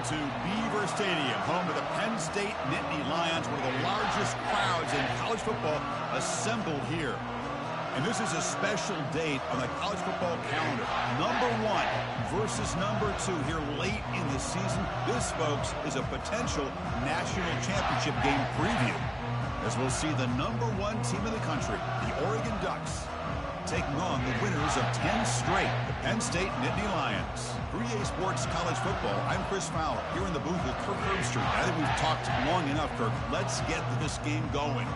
Welcome to Beaver Stadium, home of the Penn State Nittany Lions, one of the largest crowds in college football assembled here. And this is a special date on the college football calendar. Number 1 versus number 2 here late in the season. This, folks, is a potential national championship game preview, as we'll see the number 1 team in the country, the Oregon Ducks, taking on the winners of 10 straight, the Penn State Nittany Lions. 3A Sports College Football, I'm Chris Fowler, here in the booth with Kirk Herbstreit. I think we've talked long enough, Kirk. Let's get this game going.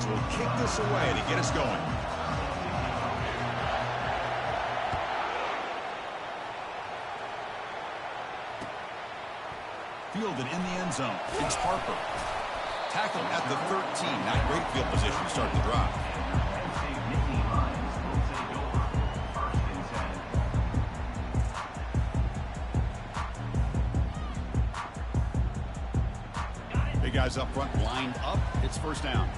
Will kick this away to get us going. Fielded in the end zone. It's Harper. Tackled at the 13. Not great field position to start the drive. Big guys up front lined up. It's first down.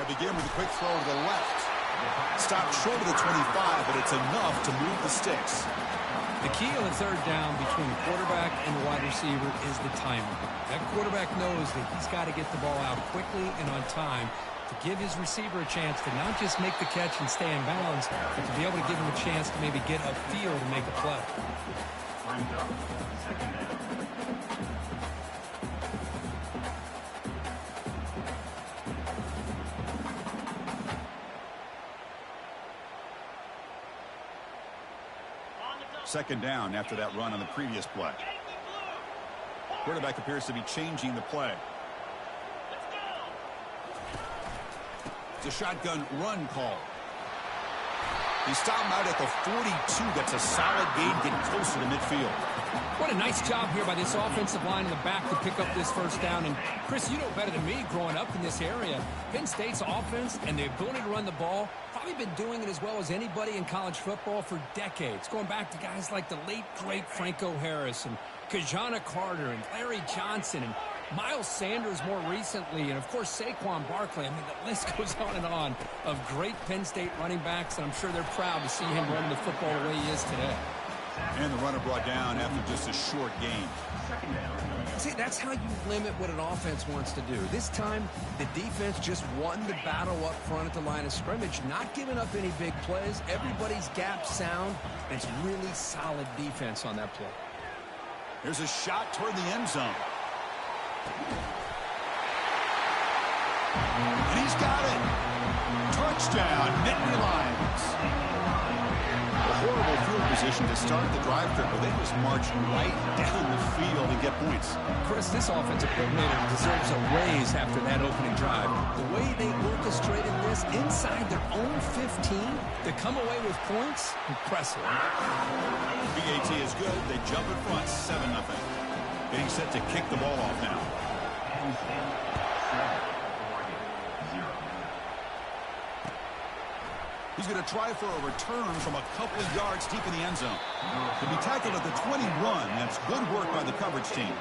Begin with a quick throw to the left. Stopped short of the 25, but it's enough to move the sticks. The key on the third down between the quarterback and the wide receiver is the timing. That quarterback knows that he's got to get the ball out quickly and on time to give his receiver a chance to not just make the catch and stay in bounds, but to be able to give him a chance to maybe get upfield and make a play. Second down after that run on the previous play. Quarterback appears to be changing the play. It's a shotgun run call. He stopped him out at the 42. That's a solid gain, getting closer to midfield. What a nice job here by this offensive line in the back to pick up this first down. And, Chris, you know better than me growing up in this area. Penn State's offense and the ability to run the ball, probably been doing it as well as anybody in college football for decades. Going back to guys like the late, great Franco Harris and Kajana Carter and Larry Johnson and Miles Sanders more recently, and, of course, Saquon Barkley. I mean, the list goes on of great Penn State running backs, and I'm sure they're proud to see him running the football the way he is today. And the runner brought down after just a short gain. See, that's how you limit what an offense wants to do. This time, the defense just won the battle up front at the line of scrimmage, not giving up any big plays. Everybody's gap sound, and it's really solid defense on that play. Here's a shot toward the end zone. And he's got it. Touchdown, Nittany Lions. A horrible field position to start the drive through, but they just march right down the field and get points. Chris, this offensive coordinator deserves a raise after that opening drive. The way they orchestrated this inside their own 15 to come away with points, impressive. BAT is good. They jump in front, 7-0. Getting set to kick the ball off now. He's going to try for a return from a couple of yards deep in the end zone. He'll be tackled at the 21. That's good work by the coverage team.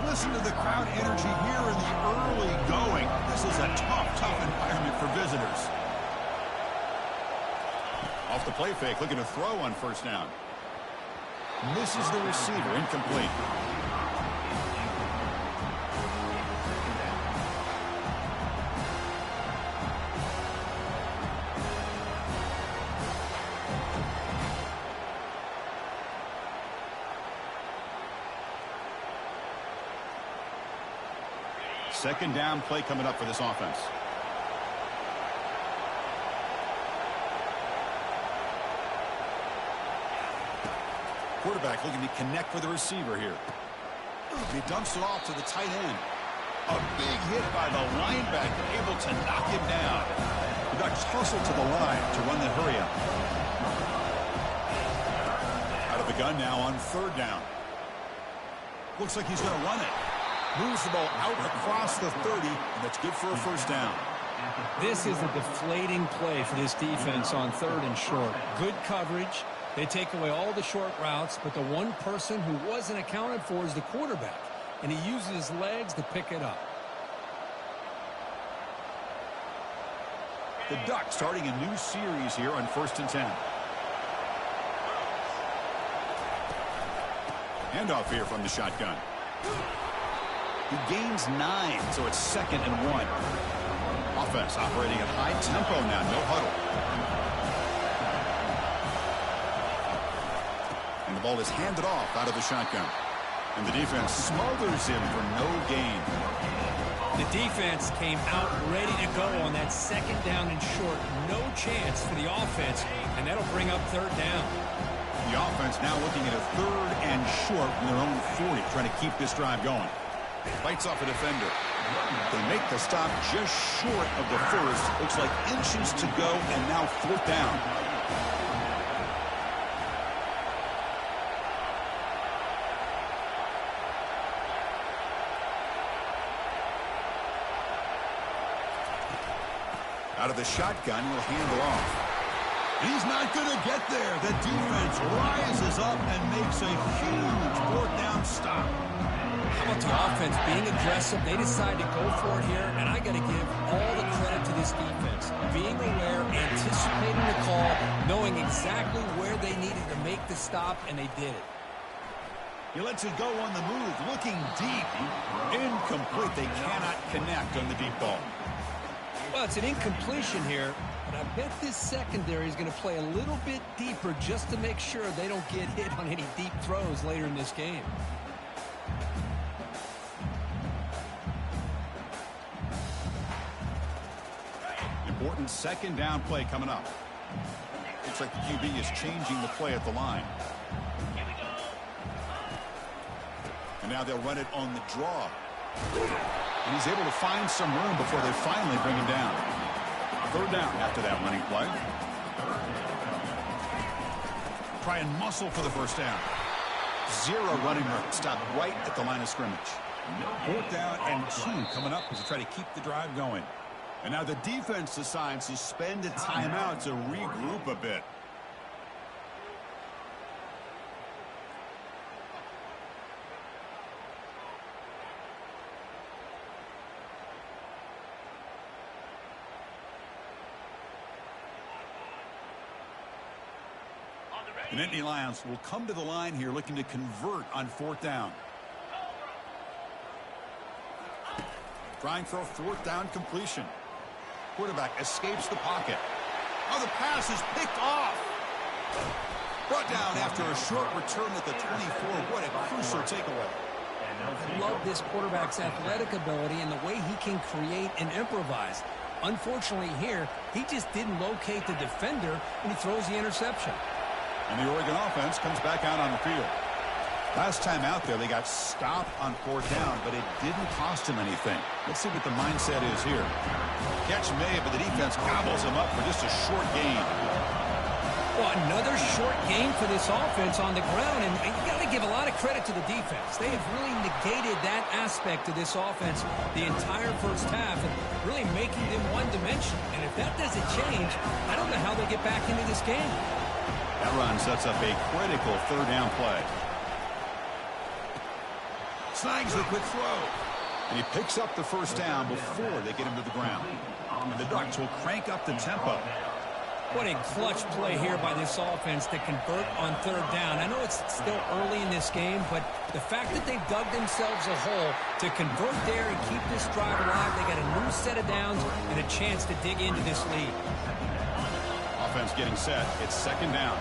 Listen to the crowd energy here in the early going. This is a tough environment for visitors. Off the play fake, looking to throw on first down. Misses the receiver, incomplete. second down play coming up for this offense. Quarterback looking to connect with the receiver here. He dumps it off to the tight end. A big hit by the linebacker, able to knock him down. The Ducks hustle to the line to run the hurry up. Out of the gun now on third down. Looks like he's going to run it. Moves the ball out across the 30, and that's good for a first down. This is a deflating play for this defense on third and short. Good coverage. They take away all the short routes, but the one person who wasn't accounted for is the quarterback, and he uses his legs to pick it up. The Ducks starting a new series here on 1st and 10. Handoff here from the shotgun. He gains 9, so it's 2nd and 1. Offense operating at high tempo now, no huddle. And the ball is handed off out of the shotgun. And the defense smothers him for no gain. The defense came out ready to go on that second down and short. No chance for the offense, and that'll bring up third down. The offense now looking at a 3rd and short from their own 40, trying to keep this drive going. Fights off a defender. They make the stop just short of the first. Looks like inches to go, and now 4th down. Out of the shotgun, will handle off. He's not going to get there. The defense rises up and makes a huge 4th down stop. How about the offense being aggressive? They decide to go for it here, and I got to give all the credit to this defense. Being aware, anticipating the call, knowing exactly where they needed to make the stop, and they did it. He lets it go on the move, looking deep. Incomplete. They cannot connect on the deep ball. Well, it's an incompletion here, but I bet this secondary is going to play a little bit deeper just to make sure they don't get hit on any deep throws later in this game. Important second down play coming up. Looks like the QB is changing the play at the line. And now they'll run it on the draw. And he's able to find some room before they finally bring him down. 3rd down after that running play. Try and muscle for the first down. 0 running room. Stop right at the line of scrimmage. 4th down and 2 coming up as they try to keep the drive going. And now the defense decides to spend a timeout to regroup a bit. The Nittany Lions will come to the line here looking to convert on 4th down. Trying for a 4th down completion. Quarterback escapes the pocket. Oh, the pass is picked off. Brought down after a short return at the 24. What a crucial takeaway. I love this quarterback's athletic ability and the way he can create and improvise. Unfortunately here, he just didn't locate the defender, and he throws the interception. And the Oregon offense comes back out on the field. Last time out there, they got stopped on 4th down, but it didn't cost him anything. Let's see what the mindset is here. Catch made, but the defense gobbles him up for just a short gain. Well, another short game for this offense on the ground, and you got to give a lot of credit to the defense. They have really negated that aspect of this offense the entire first half, and really making them one-dimensional. And if that doesn't change, I don't know how they get back into this game. That run sets up a critical 3rd down play. Snags the quick throw. And he picks up the first down before they get him to the ground. And the Ducks will crank up the tempo. What a clutch play here by this offense to convert on 3rd down. I know it's still early in this game, but the fact that they've dug themselves a hole to convert there and keep this drive alive, they got a new set of downs and a chance to dig into this lead. Offense getting set. It's 2nd down.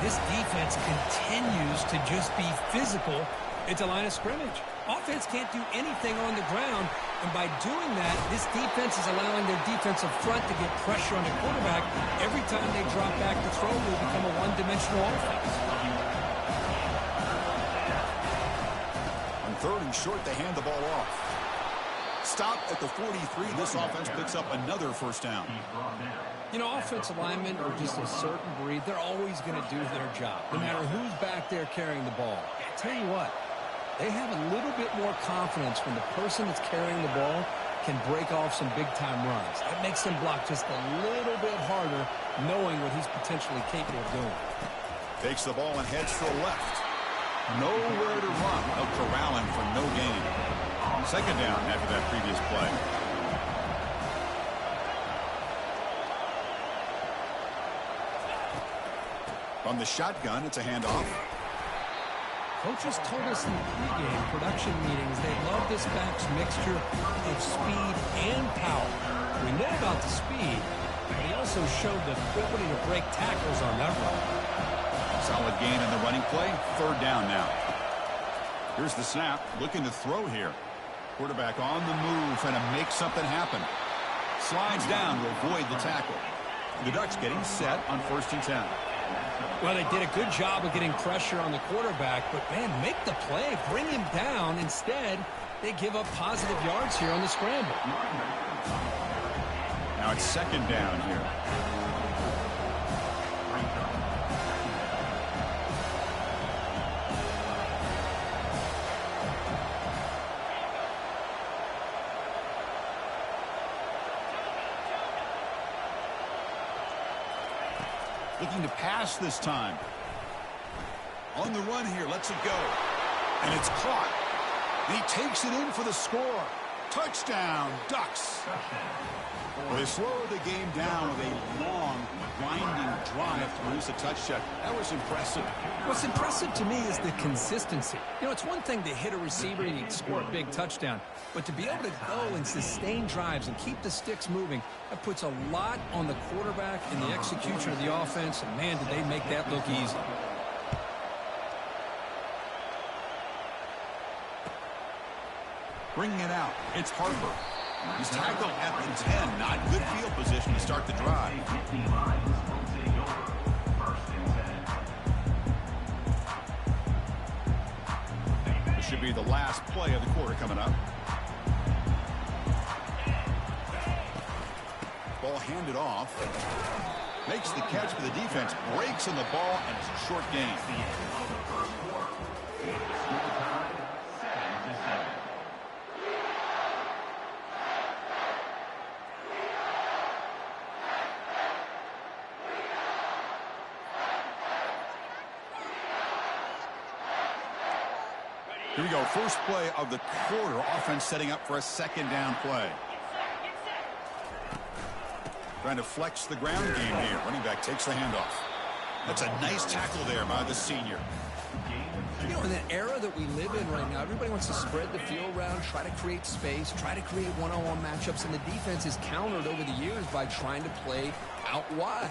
This defense continues to just be physical at the line of scrimmage. Offense can't do anything on the ground, and by doing that, this defense is allowing their defensive front to get pressure on the quarterback. Every time they drop back to throw, they become a one-dimensional offense. On 3rd and short, they hand the ball off. Stop at the 43. This offense picks up another first down. You know, offensive linemen are just a certain breed. They're always going to do their job, no matter who's back there carrying the ball. I tell you what, they have a little bit more confidence when the person that's carrying the ball can break off some big-time runs. That makes them block just a little bit harder, knowing what he's potentially capable of doing. Takes the ball and heads to the left. Nowhere to run. A corralling for no gain. 2nd down after that previous play. From the shotgun, it's a handoff. Coaches told us in the pregame production meetings they love this back's mixture of speed and power. We know about the speed, but he also showed the ability to break tackles on that run. Solid gain in the running play. 3rd down now. Here's the snap. Looking to throw here. Quarterback on the move, trying to make something happen. Slides down to avoid the tackle. The Ducks getting set on 1st and 10. Well, they did a good job of getting pressure on the quarterback, but, man, make the play, bring him down. Instead, they give up positive yards here on the scramble. Now it's 2nd down here. Looking to pass this time. On the run here, lets it go. And it's caught. And he takes it in for the score. Touchdown, Ducks. Well, they slowed the game down with a long, winding drive to produce a touchdown. That was impressive. What's impressive to me is the consistency. You know, it's one thing to hit a receiver and you score a big touchdown, but to be able to go and sustain drives and keep the sticks moving, that puts a lot on the quarterback and the execution of the offense, and, man, did they make that look easy. Bringing it out, it's Harper. He's tackled at the 10. Not good field position to start the drive. This should be the last play of the quarter coming up. Ball handed off. Makes the catch for the defense. Breaks on the ball, and it's a short gain. Here we go. First play of the quarter. Offense setting up for a 2nd down play. Trying to flex the ground game here. Running back takes the handoff. That's a nice tackle there by the senior. You know, in the era that we live in right now, everybody wants to spread the field around, try to create space, try to create one-on-one matchups, and the defense is countered over the years by trying to play out wide.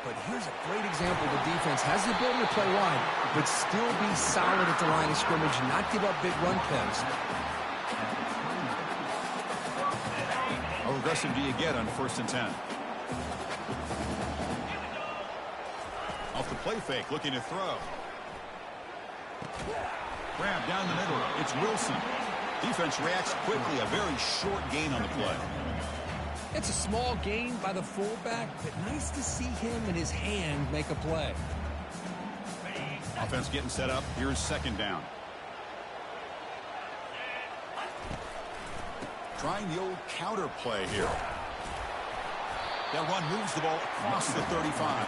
But here's a great example. The defense has the ability to play wide, but still be solid at the line of scrimmage, not give up big run plays. How aggressive do you get on 1st and 10? Off the play fake, looking to throw. Grab down the middle. It's Wilson. Defense reacts quickly. A very short gain on the play. It's a small gain by the fullback, but nice to see him and his hand make a play. Offense getting set up. Here's 2nd down. Trying the old counter play here. That run moves the ball across the 35.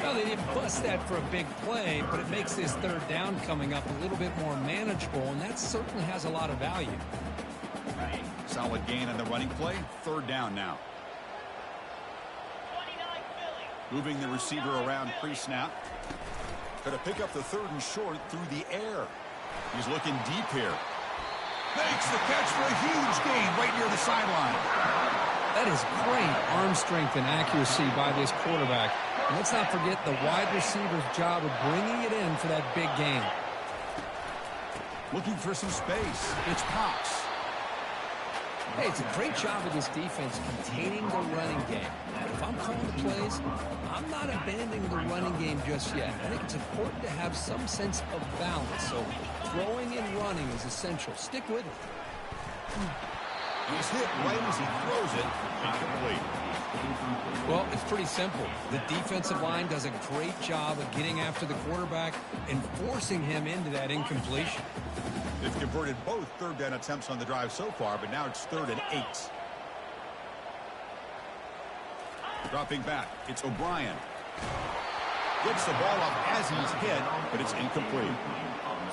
Well, they didn't bust that for a big play, but it makes this 3rd down coming up a little bit more manageable, and that certainly has a lot of value. Solid gain on the running play. 3rd down now. Moving the receiver around pre-snap. Going to pick up the 3rd and short through the air. He's looking deep here. Makes the catch for a huge gain right near the sideline. That is great arm strength and accuracy by this quarterback. And let's not forget the wide receiver's job of bringing it in for that big gain. Looking for some space. It's Pops. Hey, it's a great job of this defense containing the running game. But if I'm calling the plays, I'm not abandoning the running game just yet. I think it's important to have some sense of balance. So throwing and running is essential. Stick with it. He's hit right as he throws it. Incomplete. Well, it's pretty simple. The defensive line does a great job of getting after the quarterback and forcing him into that incompletion. They've converted both third down attempts on the drive so far, but now it's 3rd and 8. Dropping back, it's O'Brien. Gets the ball up as he's hit, but it's incomplete.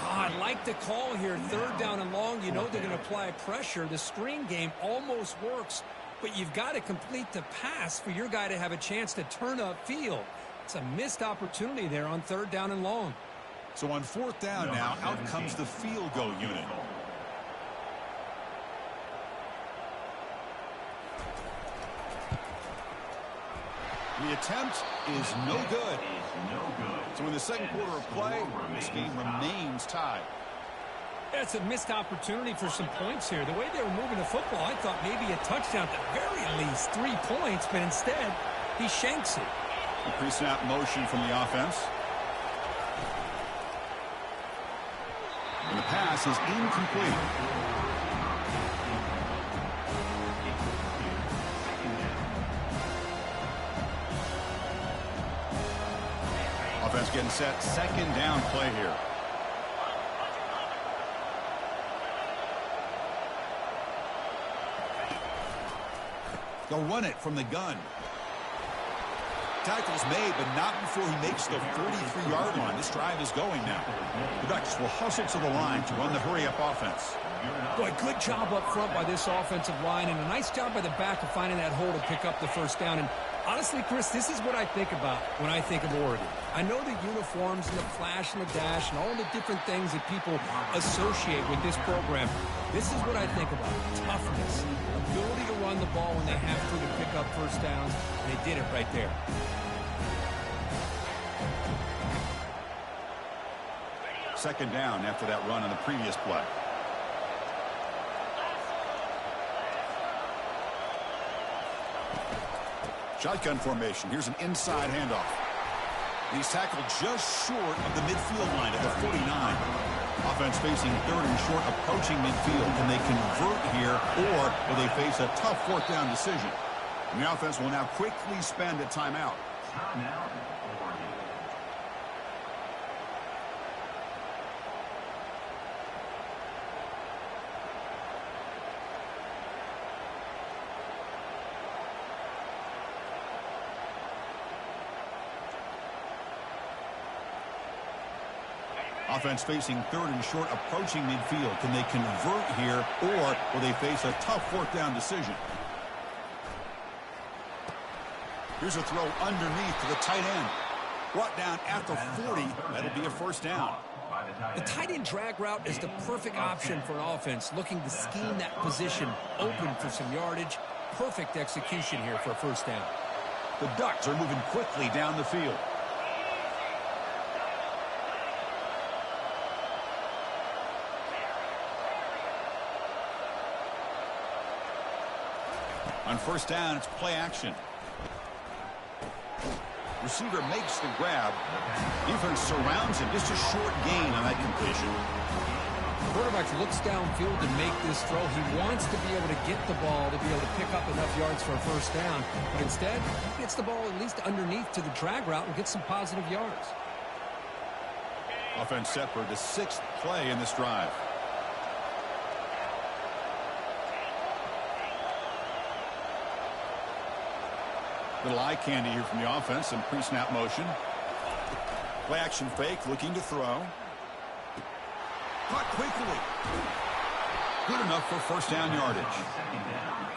I like the call here. 3rd down and long. You know they're going to apply pressure. The screen game almost works, but you've got to complete the pass for your guy to have a chance to turn upfield. It's a missed opportunity there on 3rd down and long. So on 4th down now, out comes the field goal unit. The attempt is no good. So in the second quarter of play, this game remains tied. That's a missed opportunity for some points here. The way they were moving the football, I thought maybe a touchdown, at the very least 3 points, but instead he shanks it. A pre-snap motion from the offense. And the pass is incomplete. Offense getting set. 2nd down play here. They'll run it from the gun. Tackle's made, but not before he makes the 43-yard line. This drive is going now. The Ducks will hustle to the line to run the hurry-up offense. Boy, good job up front by this offensive line, and a nice job by the back of finding that hole to pick up the 1st down. And honestly, Chris, this is what I think about when I think of Oregon. I know the uniforms and the flash and the dash and all the different things that people associate with this program. This is what I think about. Toughness, ability to run the ball when they have to pick up 1st downs, and they did it right there. Second down after that run on the previous play. Shotgun formation. Here's an inside handoff. He's tackled just short of the midfield line at the 49. Offense facing 3rd and short, approaching midfield. Can they convert here, or will they face a tough 4th down decision? And the offense will now quickly spend a timeout. Offense facing 3rd and short, approaching midfield. Can they convert here, or will they face a tough 4th down decision? Here's a throw underneath to the tight end. Brought down at the 40. That'll be a 1st down. The tight end drag route is the perfect option for an offense looking to scheme that position open for some yardage. Perfect execution here for a 1st down. The Ducks are moving quickly down the field. On 1st down, it's play action. Receiver makes the grab. Defense surrounds him. Just a short gain on that completion. Quarterback looks downfield to make this throw. He wants to be able to get the ball to be able to pick up enough yards for a 1st down. But instead, he gets the ball at least underneath to the drag route and gets some positive yards. Offense set for the 6th play in this drive. Little eye candy here from the offense. Some pre-snap motion. Play action fake, looking to throw. Caught quickly. Good enough for 1st down yardage.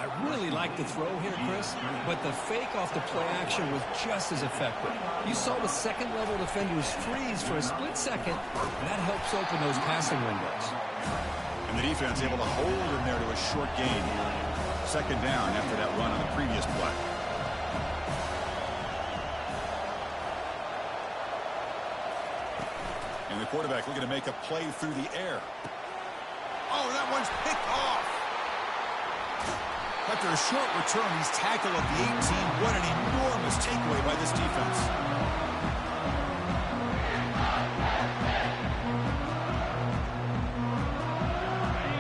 I really like the throw here, Chris, but the fake off the play action was just as effective. You saw the 2nd-level defenders freeze for a split second, and that helps open those passing windows. And the defense able to hold him there to a short gain. 2nd down after that run on the previous play. And the quarterback looking to make a play through the air. Oh, that one's picked off. After a short return, he's tackled at the 18. What an enormous takeaway by this defense.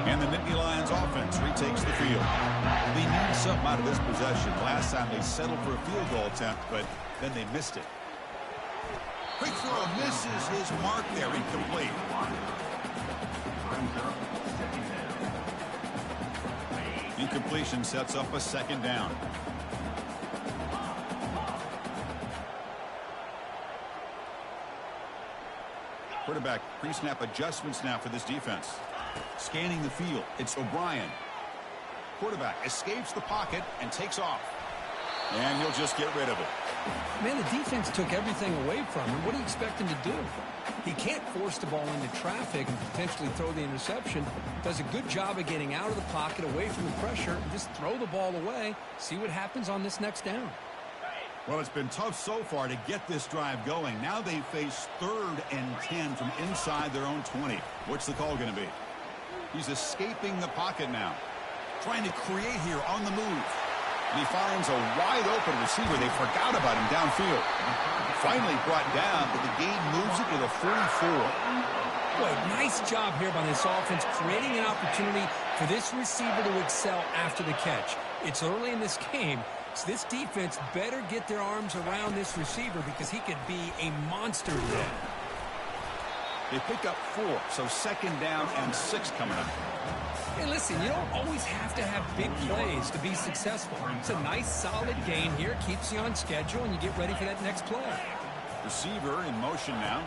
And the Nittany Lions offense retakes the field. They need something out of this possession. Last time they settled for a field goal attempt, but then they missed it. Quick throw misses his mark there, incomplete. Incompletion sets up a second down. Quarterback pre-snap adjustments now for this defense. Scanning the field, it's O'Brien. Quarterback escapes the pocket and takes off. And he'll just get rid of it. Man, the defense took everything away from him. What do you expect him to do? He can't force the ball into traffic and potentially throw the interception. Does a good job of getting out of the pocket, away from the pressure, and just throw the ball away. See what happens on this next down. Well, it's been tough so far to get this drive going. Now they face 3rd and 10 from inside their own 20. What's the call going to be? He's escaping the pocket now. Trying to create here on the move. And he finds a wide-open receiver. They forgot about him downfield. Finally brought down, but the game moves it to the 44. Boy, nice job here by this offense, creating an opportunity for this receiver to excel after the catch. It's early in this game, so this defense better get their arms around this receiver because he could be a monster there. They pick up 4, so 2nd down and 6 coming up. Hey, listen, you don't always have to have big plays to be successful. It's a nice, solid gain here. Keeps you on schedule, and you get ready for that next play. Receiver in motion now.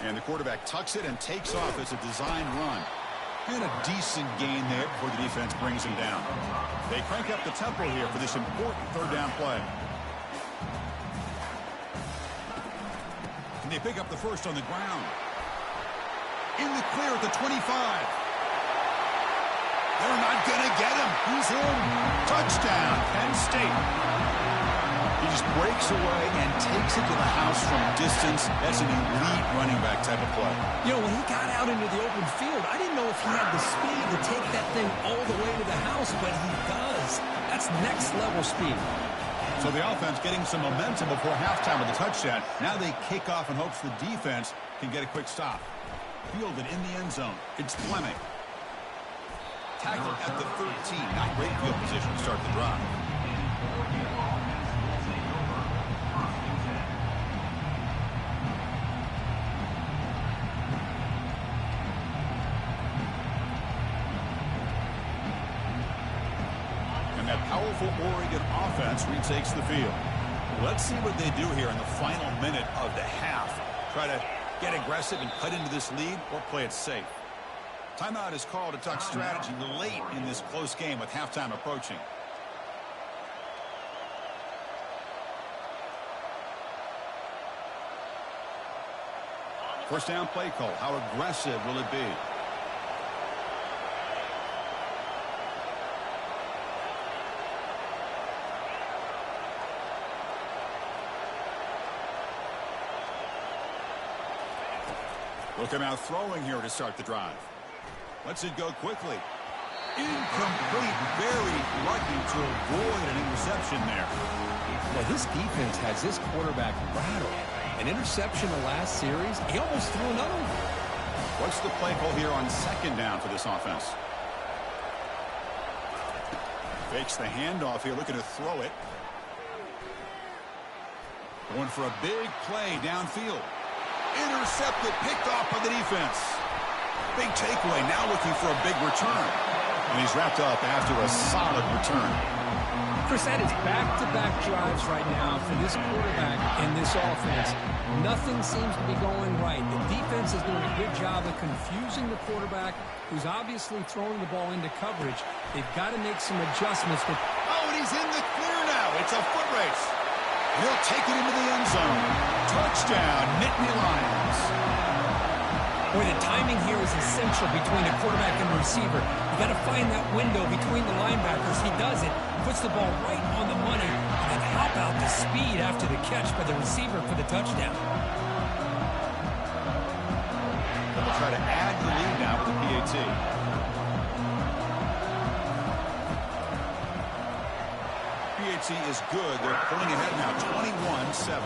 And the quarterback tucks it and takes off as a design run. And a decent gain there before the defense brings him down. They crank up the tempo here for this important 3rd down play. And they pick up the first on the ground. In the clear at the 25. They're not going to get him. He's in. Touchdown, Penn State. He just breaks away and takes it to the house from distance. That's an elite running back type of play. You know, when he got out into the open field, I didn't know if he had the speed to take that thing all the way to the house, but he does. That's next-level speed. So the offense getting some momentum before halftime with a touchdown. Now they kick off in hopes the defense can get a quick stop. Fielded in the end zone. It's Fleming. Tackled at the 13. Not great field position to start the drive. And that powerful Oregon offense retakes the field. Let's see what they do here in the final minute of the half. Try to get aggressive and cut into this lead or play it safe. Timeout is called to talk strategy late in this close game with halftime approaching. First down play call. How aggressive will it be? Look at out throwing here to start the drive. Lets it go quickly. Incomplete. Very lucky to avoid an interception there. Well, this defense has this quarterback rattled. An interception the last series. He almost threw another one. What's the play call here on 2nd down for this offense? Fakes the handoff here, looking to throw it. Going for a big play downfield. Intercepted, picked off by the defense. Big takeaway, now looking for a big return. And he's wrapped up after a solid return. Chris, that is back-to-back drives right now for this quarterback and this offense. Nothing seems to be going right. The defense is doing a good job of confusing the quarterback, who's obviously throwing the ball into coverage. They've got to make some adjustments. Oh, and he's in the clear now. It's a foot race. He'll take it into the end zone. Touchdown, Nittany Lions. Boy, the timing here is essential between the quarterback and the receiver. You got to find that window between the linebackers. He does it, puts the ball right on the money, and then how about the speed after the catch by the receiver for the touchdown? They'll try to add the lead now with the PAT. efficiency is good. They're pulling ahead now, 21-7.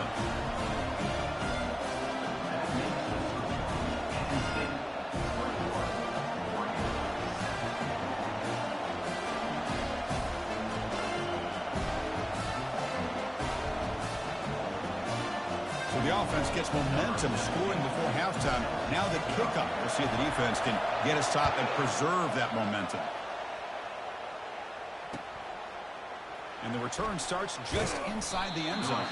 The offense gets momentum scoring before halftime. Now the kickoff. We'll see if the defense can get a stop and preserve that momentum. And the return starts just inside the end zone.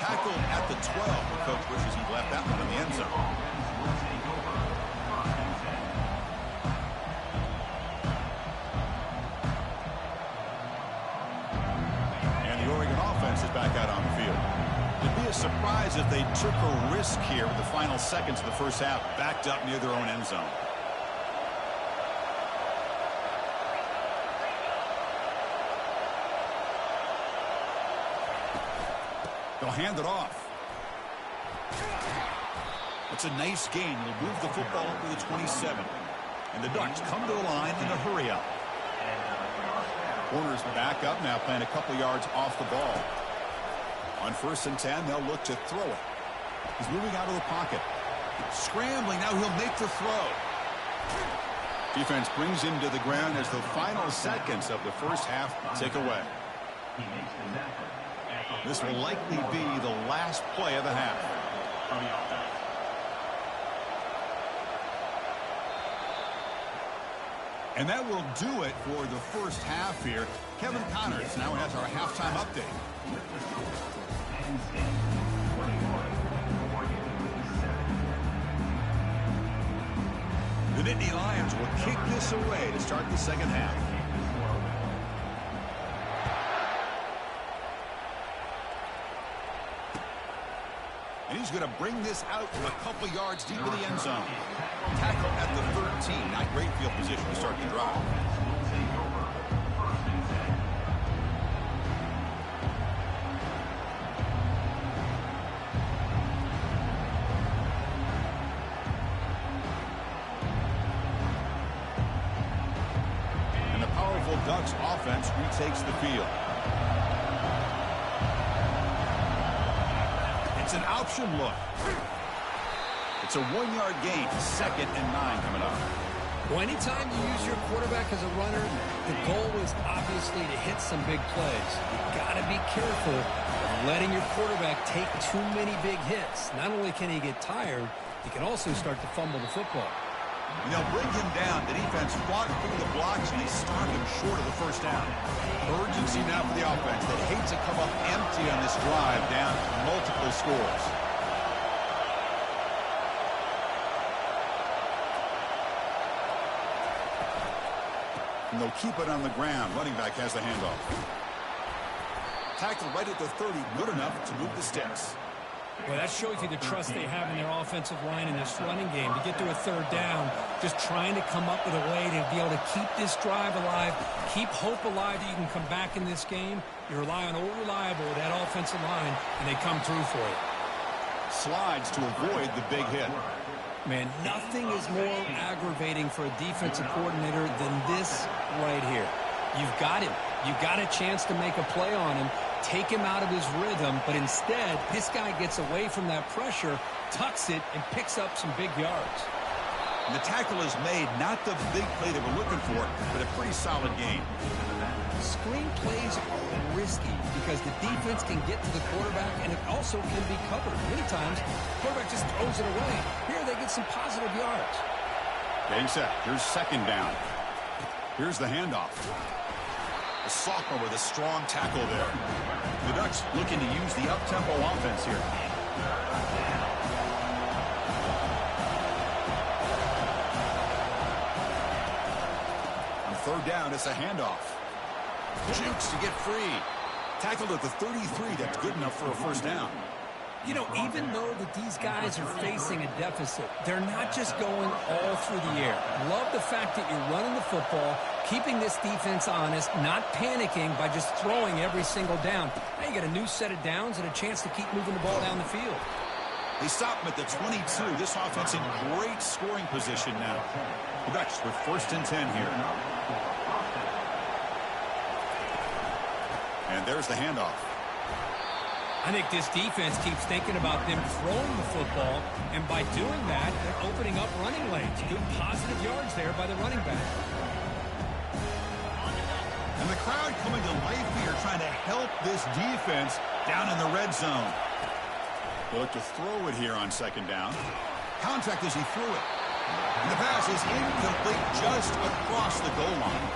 Tackled at the 12. The coach wishes he'd left that one in the end zone. And the Oregon offense is back out on the field. It'd be a surprise if they took a risk here with the final seconds of the first half, backed up near their own end zone. They'll hand it off. It's a nice gain. They'll move the football up to the 27. And the Ducks come to the line in a hurry-up. Corners back up now, playing a couple yards off the ball. On 1st and 10, they'll look to throw it. He's moving out of the pocket. Scrambling, now he'll make the throw. Defense brings him to the ground as the final seconds of the first half tick away. This will likely be the last play of the half. And that will do it for the first half here. Kevin Connors now has our halftime update. The Nittany Lions will kick this away to start the second half. And he's going to bring this out for a couple yards deep in the end zone. Tackle at the 13. Not great field position to start the drive. And the powerful Ducks offense retakes the field. It's an option look. It's a 1-yard gain. 2nd and 9 coming up. Well, anytime you use your quarterback as a runner, the goal is obviously to hit some big plays. You got to be careful of letting your quarterback take too many big hits. Not only can he get tired, he can also start to fumble the football. And they'll bring him down. The defense fought through the blocks, and they stopped him short of the first down. Urgency now for the offense. They hate to come up empty on this drive, down multiple scores. And they'll keep it on the ground. Running back has the handoff. Tackle right at the 30. Good enough to move the sticks. Well, that shows you the trust they have in their offensive line in this running game. To get to a 3rd down, just trying to come up with a way to be able to keep this drive alive, keep hope alive that you can come back in this game. You rely on old reliable with that offensive line, and they come through for you. Slides to avoid the big hit. Man, nothing is more aggravating for a defensive coordinator than this right here. You've got him. You've got a chance to make a play on him, take him out of his rhythm, but instead, this guy gets away from that pressure, tucks it, and picks up some big yards. And the tackle is made, not the big play that we're looking for, but a pretty solid gain. Screen plays are risky because the defense can get to the quarterback, and it also can be covered. Many times, the quarterback just throws it away. Here, they get some positive yards. Getting set. Here's 2nd down. Here's the handoff. The sophomore with a strong tackle there. The Ducks looking to use the up-tempo offense here. On 3rd down, it's a handoff. Jukes to get free. Tackled at the 33. That's good enough for a 1st down. You know, even though that these guys are facing a deficit, they're not just going all through the air. Love the fact that you're running the football, keeping this defense honest, not panicking by just throwing every single down. Now you got a new set of downs and a chance to keep moving the ball down the field. They stop him at the 22. This offense in great scoring position now. The Ducks with 1st and 10 here. And there's the handoff. I think this defense keeps thinking about them throwing the football, and by doing that, they're opening up running lanes. Good positive yards there by the running back. And the crowd coming to life here, trying to help this defense down in the red zone. They'll look to throw it here on second down. Contact as he threw it. And the pass is incomplete just across the goal line.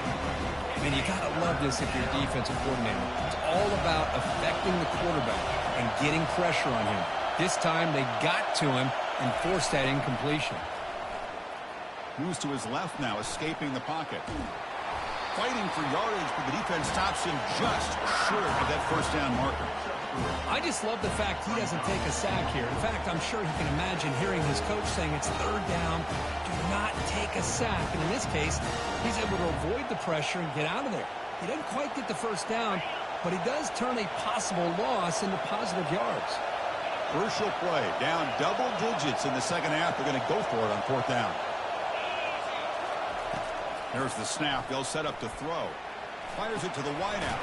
I mean, you got to love this if you're a defensive coordinator. It's all about affecting the quarterback and getting pressure on him. This time they got to him and forced that incompletion. Moves to his left now, escaping the pocket. Fighting for yardage, but the defense stops him just short of that first down marker. I just love the fact he doesn't take a sack here. In fact, I'm sure he can imagine hearing his coach saying it's third down, do not take a sack. And in this case, he's able to avoid the pressure and get out of there. He doesn't quite get the first down, but he does turn a possible loss into positive yards. Crucial play, down double digits in the second half. They're going to go for it on fourth down. There's the snap. They'll set up to throw. Fires it to the wideout.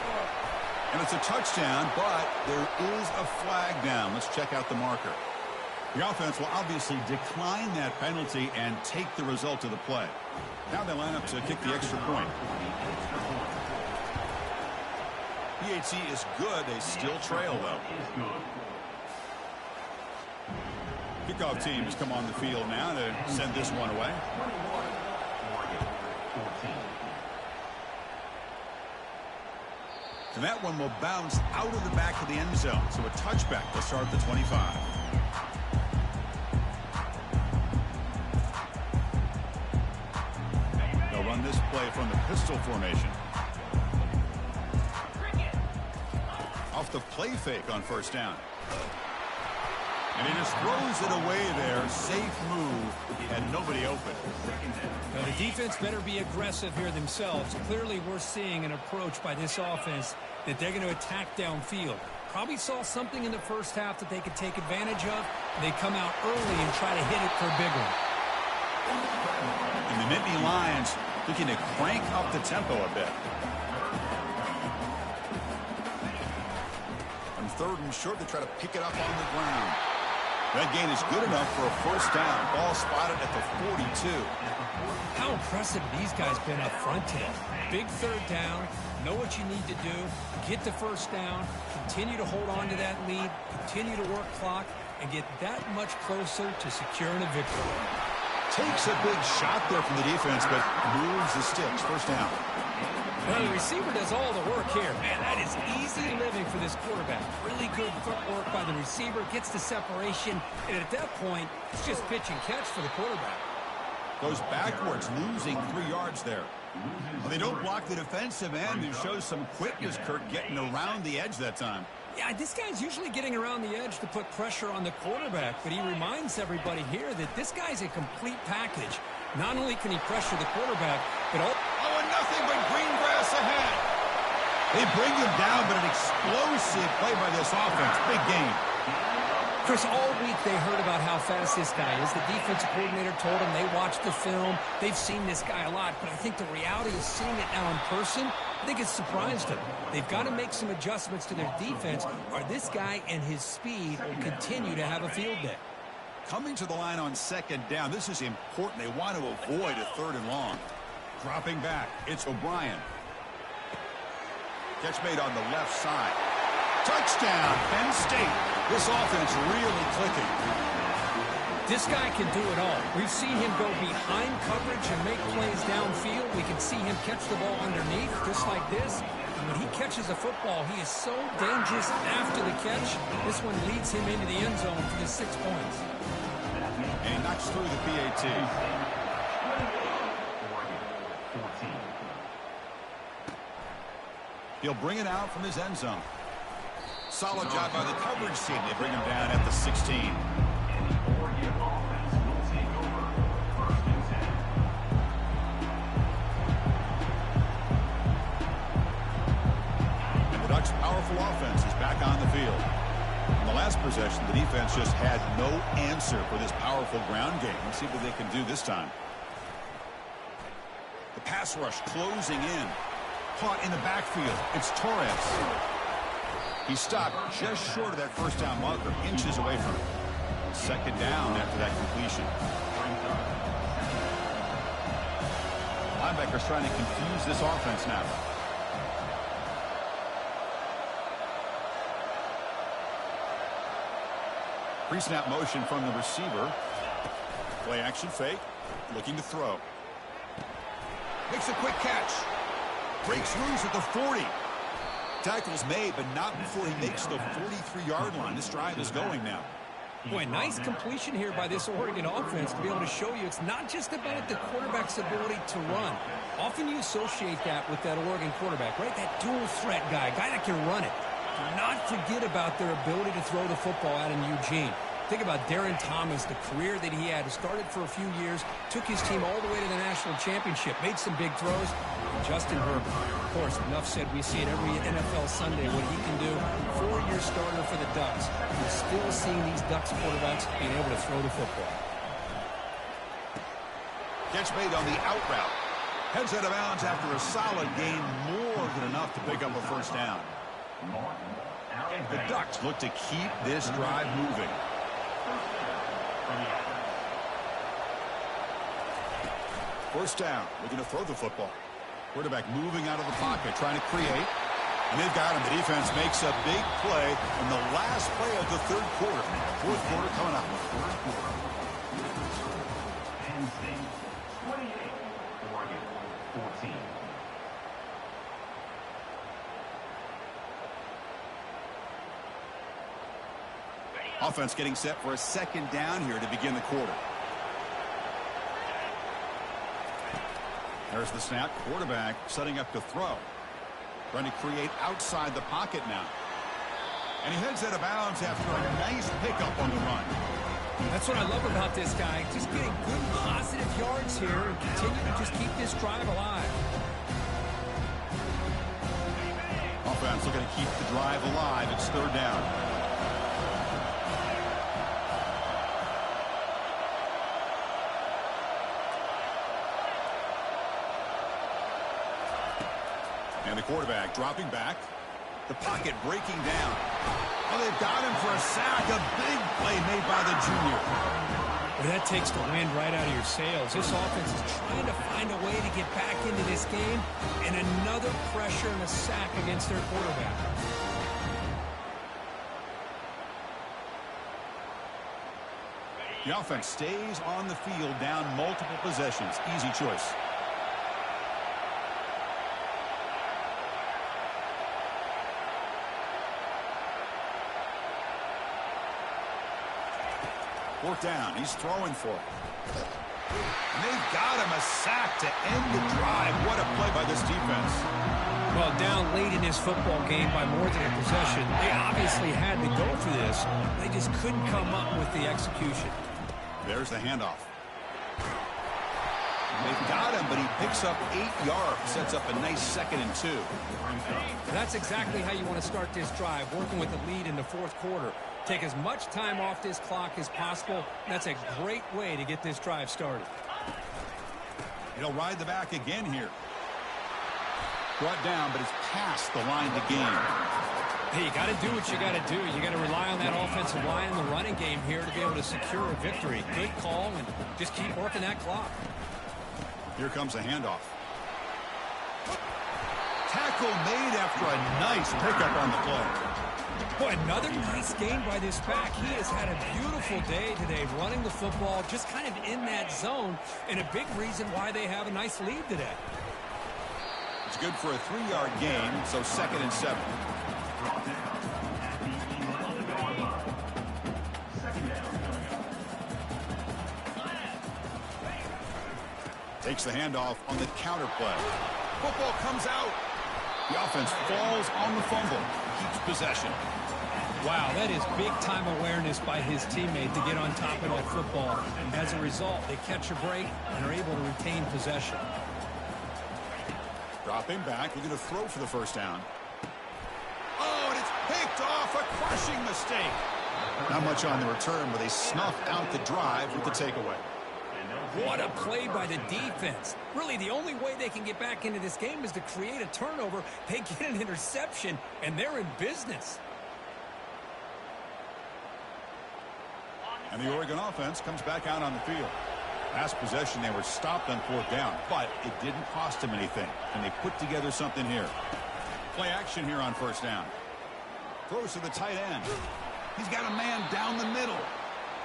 And it's a touchdown, but there is a flag down. Let's check out the marker. The offense will obviously decline that penalty and take the result of the play. Now they line up to kick the extra point. PAT is good. They still trail, though. Kickoff teams come on the field now to send this one away. And that one will bounce out of the back of the end zone. So a touchback to start the 25. They'll run this play from the pistol formation. Off the play fake on first down. And he just throws it away there. Safe move and nobody open. Now, the defense better be aggressive here themselves. Clearly, we're seeing an approach by this offense that they're going to attack downfield. Probably saw something in the first half that they could take advantage of. They come out early and try to hit it for a big one. And the Nittany Lions looking to crank up the tempo a bit. On third and short, they try to pick it up on the ground. That gain is good enough for a first down. Ball spotted at the 42. How impressive these guys been up front today. Big third down. Know what you need to do. Get the first down. Continue to hold on to that lead. Continue to work clock. And get that much closer to securing a victory. Takes a big shot there from the defense, but moves the sticks. First down. Well, the receiver does all the work here. Man, that is easy living for this quarterback. Really good footwork by the receiver. Gets the separation. And at that point, it's just pitch and catch for the quarterback. Goes backwards, losing 3 yards there. Well, they don't block the defensive end, who shows some quickness, Kirk, getting around the edge that time. Yeah, this guy's usually getting around the edge to put pressure on the quarterback, but he reminds everybody here that this guy's a complete package. Not only can he pressure the quarterback, but also... Oh, and nothing but green grass ahead. They bring him down, but an explosive play by this offense. Big game. Chris, all week they heard about how fast this guy is. The defensive coordinator told them they watched the film. They've seen this guy a lot, but I think the reality is seeing it now in person, I think it's surprised them. They've got to make some adjustments to their defense, or this guy and his speed will continue to have a field day. Coming to the line on second down, this is important. They want to avoid a third and long. Dropping back, it's O'Brien. Catch made on the left side. Touchdown, Penn State. This offense really clicking. This guy can do it all. We've seen him go behind coverage and make plays downfield. We can see him catch the ball underneath, just like this. And when he catches a football, he is so dangerous after the catch. This one leads him into the end zone for the 6 points. And he knocks through the PAT. He'll bring it out from his end zone. Solid job by the coverage team. They bring him down at the 16. And the Ducks' powerful offense is back on the field. In the last possession, the defense just had no answer for this powerful ground game. Let's see what they can do this time. The pass rush closing in. Caught in the backfield. It's Torres. He stopped just short of that first down marker, inches away from it. Second down after that completion. Linebackers trying to confuse this offense now. Pre-snap motion from the receiver. Play action fake. Looking to throw. Makes a quick catch. Breaks loose at the 40. Tackle's made, but not before he makes the 43-yard line. This drive is going now. Boy, nice completion here by this Oregon offense to be able to show you it's not just about the quarterback's ability to run. Often you associate that with that Oregon quarterback, right? That dual threat guy that can run it. Do not forget about their ability to throw the football out in Eugene. Think about Darren Thomas, the career that he had. Started for a few years, took his team all the way to the national championship, made some big throws. And Justin Herbert, of course, enough said, we see it every NFL Sunday what he can do. 4-year starter for the Ducks. We're still seeing these Ducks quarterbacks being able to throw the football. Catch made on the out route. Heads out of bounds after a solid gain, more than enough to pick up a first down. The Ducks look to keep this drive moving. First down, looking to throw the football. Quarterback moving out of the pocket, trying to create. And they've got him. The defense makes a big play in the last play of the third quarter. Fourth quarter coming up. Penn State 28, Oregon 14. Offense getting set for a second down here to begin the quarter. There's the snap. Quarterback setting up to throw. Trying to create outside the pocket now. And he heads out of bounds after a nice pickup on the run. That's what I love about this guy. Just getting good positive yards here and continue to just keep this drive alive. Offense looking to keep the drive alive. It's third down. And the quarterback dropping back. The pocket breaking down. Oh, they've got him for a sack. A big play made by the junior. Well, that takes the wind right out of your sails. This offense is trying to find a way to get back into this game. And another pressure and a sack against their quarterback. The offense stays on the field, down multiple possessions. Easy choice. Fourth down. He's throwing for it. And they've got him a sack to end the drive. What a play by this defense. Well, down late in this football game by more than a possession, they obviously had to go for this. They just couldn't come up with the execution. There's the handoff. They've got him, but he picks up 8 yards. Sets up a nice 2nd and 2. That's exactly how you want to start this drive, working with the lead in the fourth quarter. Take as much time off this clock as possible. That's a great way to get this drive started. He'll ride the back again here. Brought down, but it's past the line to gain. Hey, you got to do what you got to do. You got to rely on that offensive line in the running game here to be able to secure a victory. Good call, and just keep working that clock. Here comes a handoff. Tackle made after a nice pickup on the play. Boy, another nice game by this back. He has had a beautiful day today running the football, just kind of in that zone, and a big reason why they have a nice lead today. It's good for a 3-yard gain, so 2nd and 7. Takes the handoff on the counter play. Football comes out. The offense falls on the fumble. Keeps possession. Wow, that is big-time awareness by his teammate to get on top of that football. As a result, they catch a break and are able to retain possession. Dropping back, looking to throw for the first down. Oh, and it's picked off. A crushing mistake. Not much on the return, but they snuff out the drive with the takeaway. What a play by the defense. Really, the only way they can get back into this game is to create a turnover. They get an interception, and they're in business. And the Oregon offense comes back out on the field. Last possession, they were stopped on 4th down, but it didn't cost them anything. And they put together something here. Play action here on 1st down. Throws to the tight end. He's got a man down the middle.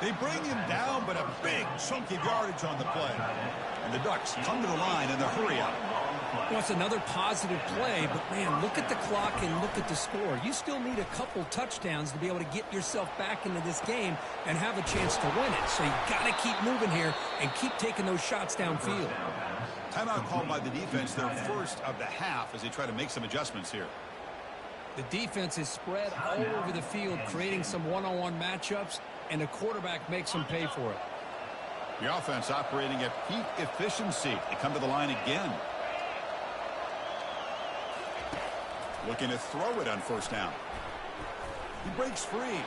They bring him down, but a big chunk of yardage on the play. And the Ducks come to the line in the hurry-up. Well, it's another positive play, but, man, look at the clock and look at the score. You still need a couple touchdowns to be able to get yourself back into this game and have a chance to win it. So you got to keep moving here and keep taking those shots downfield. Timeout called by the defense, their first of the half, as they try to make some adjustments here. The defense is spread all over the field, creating some one-on-one matchups, and the quarterback makes them pay for it. The offense operating at peak efficiency. They come to the line again. Looking to throw it on 1st down. He breaks free.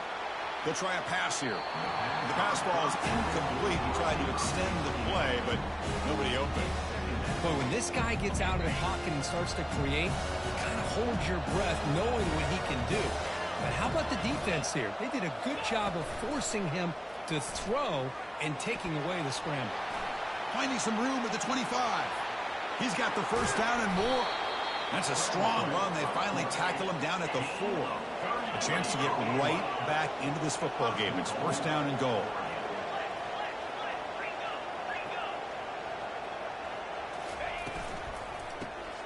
They'll try a pass here. The pass ball is incomplete. He tried to extend the play, but nobody open. Boy, when this guy gets out of the pocket and starts to create, you kind of hold your breath knowing what he can do. But how about the defense here? They did a good job of forcing him to throw and taking away the scramble. Finding some room at the 25. He's got the 1st down and more. That's a strong run. They finally tackle him down at the 4. A chance to get right back into this football game. It's 1st down and goal.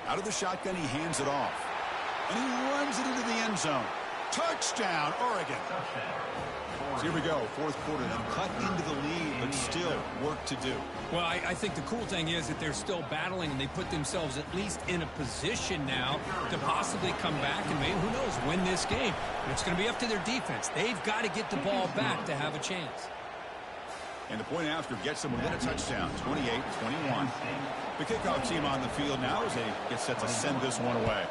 Out of the shotgun, he hands it off. And he runs it into the end zone. Touchdown, Oregon. So here we go, 4th quarter. They've cut into the lead, but still work to do. Well, I think the cool thing is that they're still battling, and they put themselves at least in a position now to possibly come back and maybe, who knows, win this game. But it's going to be up to their defense. They've got to get the ball back to have a chance. And the point after gets them within a touchdown, 28-21. The kickoff team on the field now as they get set to send this one away.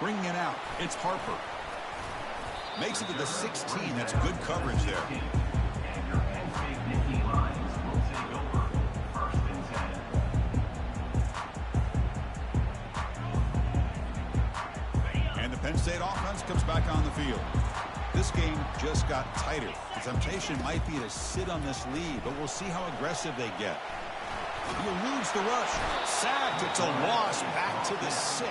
Bringing it out, it's Harper. Makes it to the 16. That's good coverage there. And the Penn State offense comes back on the field. This game just got tighter. The temptation might be to sit on this lead, but we'll see how aggressive they get. He eludes the rush. Sacked. It's a loss back to the 6.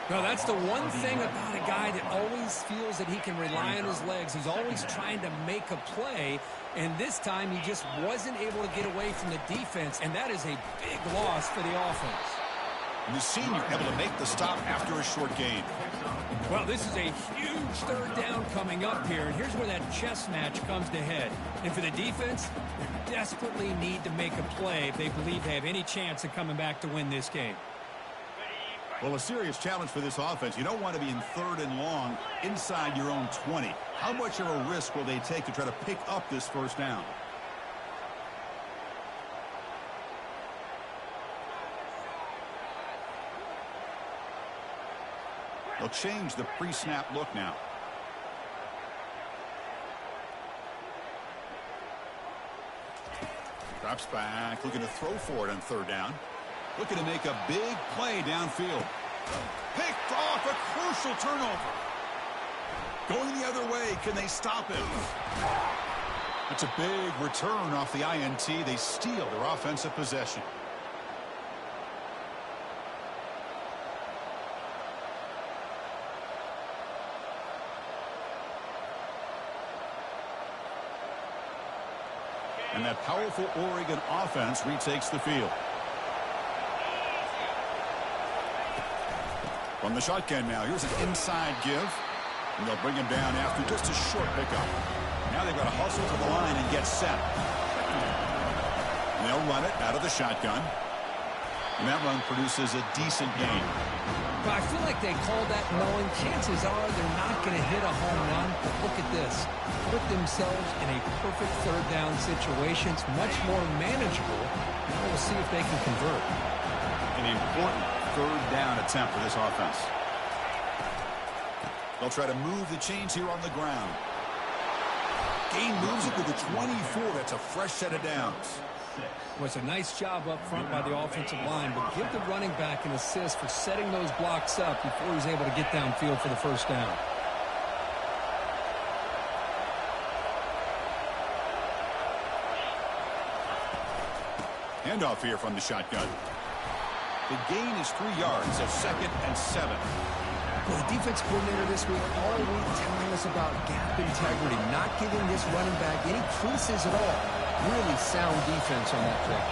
No, that's the one thing about a guy that always feels that he can rely on his legs. He's always trying to make a play, and this time he just wasn't able to get away from the defense, and that is a big loss for the offense. And the senior able to make the stop after a short gain. Well, this is a huge 3rd down coming up here, and here's where that chess match comes to head. And for the defense, they desperately need to make a play if they believe they have any chance of coming back to win this game. Well, a serious challenge for this offense. You don't want to be in 3rd and long inside your own 20. How much of a risk will they take to try to pick up this 1st down? They'll change the pre-snap look now. Drops back, looking to throw for it on 3rd down. Looking to make a big play downfield. Picked off, a crucial turnover. Going the other way, can they stop him? That's a big return off the INT. They steal their offensive possession. And that powerful Oregon offense retakes the field. From the shotgun now, here's an inside give. And they'll bring him down after just a short pickup. Now they've got to hustle to the line and get set. And they'll run it out of the shotgun. And that run produces a decent gain. But I feel like they called that knowing chances are they're not going to hit a home run. But look at this. Put themselves in a perfect 3rd down situation. It's much more manageable. Now we'll see if they can convert. An important 3rd down attempt for this offense. They'll try to move the chains here on the ground. Gain moves it to the 24. That's a fresh set of downs. Well, it's a nice job up front by the offensive line, but give the running back an assist for setting those blocks up before he's able to get downfield for the 1st down. Handoff here from the shotgun. The gain is 3 yards at 2nd and 7. Well, the defense coordinator this week all week telling us about gap integrity, not giving this running back any creases at all. Really sound defense on that play.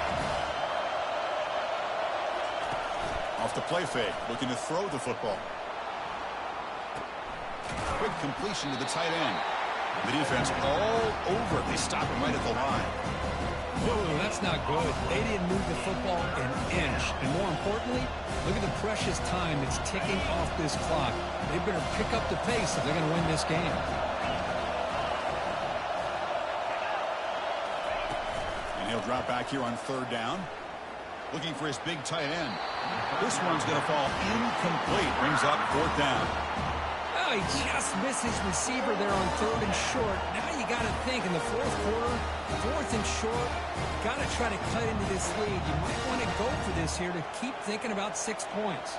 Off the play fake, looking to throw the football. Quick completion to the tight end. The defense all over. They stop him right at the line. Whoa, that's not good. They didn't move the football an inch. And more importantly, look at the precious time that's ticking off this clock. They better pick up the pace if they're going to win this game. And he'll drop back here on 3rd down. Looking for his big tight end. This one's going to fall incomplete. Brings up 4th down. Oh, he just missed his receiver there on 3rd and short. Now you got to think in the 4th quarter, 4th and short, got to try to cut into this lead. You might want to go for this here to keep thinking about 6 points.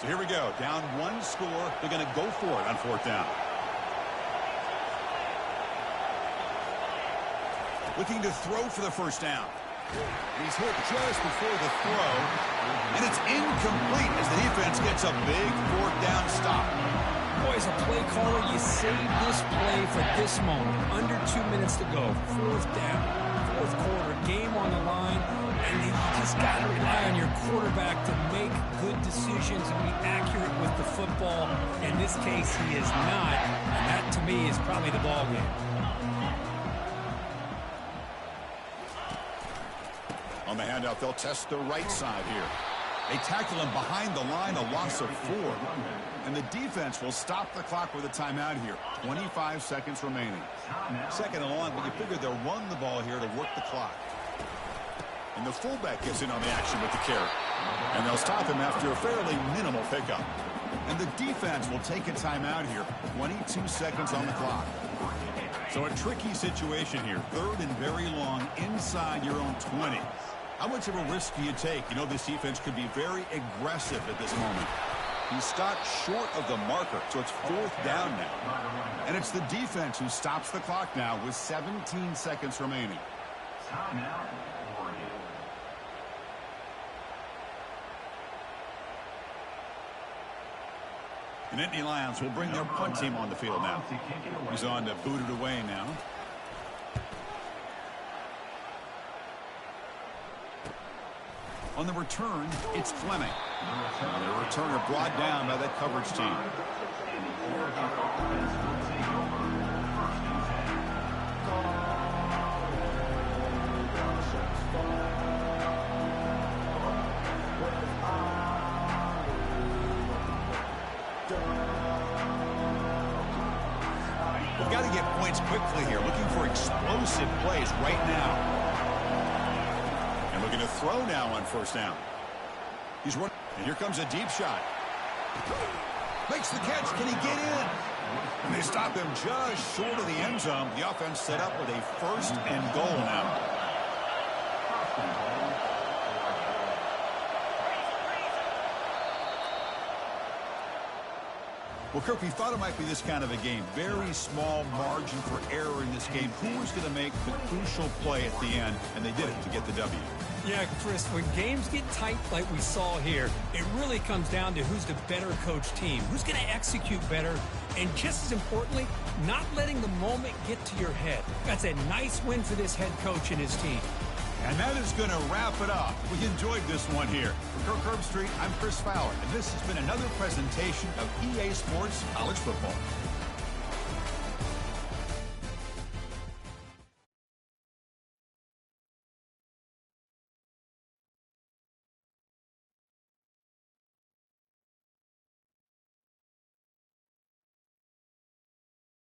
So here we go. Down 1 score. They're going to go for it on 4th down. Looking to throw for the 1st down. He's hit just before the throw. And it's incomplete as the defense gets a big 4th down stop. Boy, as a play caller, you saved this play for this moment. Under 2 minutes to go. 4th down. 4th quarter. Game on the line. And you just got to rely on your quarterback to make good decisions and be accurate with the football. In this case, he is not. And that, to me, is probably the ball game. On the handout, they'll test the right side here. They tackle him behind the line, a loss of 4. And the defense will stop the clock with a timeout here. 25 seconds remaining. 2nd and long, but you figure they'll run the ball here to work the clock. And the fullback gets in on the action with the carry. And they'll stop him after a fairly minimal pickup. And the defense will take a timeout here. 22 seconds on the clock. So a tricky situation here. 3rd and very long inside your own 20. How much of a risk do you take? You know, this defense could be very aggressive at this moment. He stopped short of the marker, so it's 4th down now. And it's the defense who stops the clock now with 17 seconds remaining. Timeout. The Nittany Lions will bring their punt team on the field now. He's on to boot it away now. On the return, it's Fleming. And the returner brought down by that coverage team. We've got to get points quickly here. Looking for explosive plays right now. And looking to throw now on 1st down. He's running. And here comes a deep shot. Makes the catch. Can he get in? And they stop him just short of the end zone. The offense set up with a 1st and goal now. Well, Kirk, we thought it might be this kind of a game. Very small margin for error in this game. Who was going to make the crucial play at the end? And they did it to get the W. Yeah, Chris, when games get tight like we saw here, it really comes down to who's the better coach team, who's going to execute better, and just as importantly, not letting the moment get to your head. That's a nice win for this head coach and his team. And that is going to wrap it up. We enjoyed this one here. For Kirk Herbstreit, I'm Chris Fowler, and this has been another presentation of EA Sports College Football.